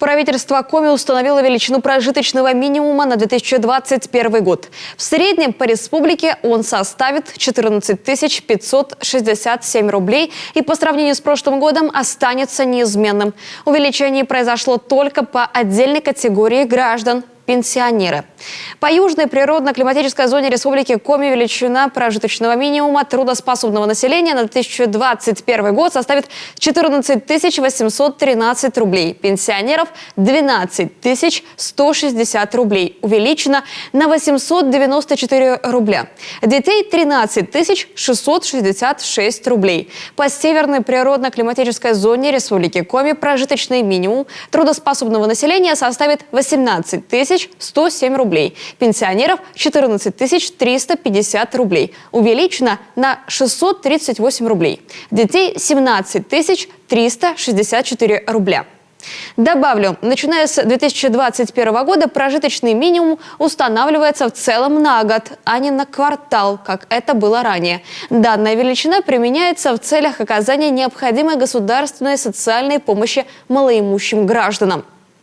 Правительство Коми установило величину прожиточного минимума на 2021 год. В среднем по республике он составит 14 567 рублей и по сравнению с прошлым годом останется неизменным. Увеличение произошло только по отдельной категории граждан – пенсионеры. По южной природно-климатической зоне Республики Коми величина прожиточного минимума трудоспособного населения на 2021 год составит 14 813 рублей. Пенсионеров – 12 160 рублей. Увеличено на 894 рубля. Детей – 13 666 рублей. По северной природно-климатической зоне Республики Коми прожиточный минимум трудоспособного населения составит 18 107 рублей. Пенсионеров – 14 350 рублей. Увеличено на 638 рублей. Детей – 17 364 рубля. Добавлю, начиная с 2021 года прожиточный минимум устанавливается в целом на год, а не на квартал, как это было ранее. Данная величина применяется в целях оказания необходимой государственной социальной помощи малоимущим гражданам.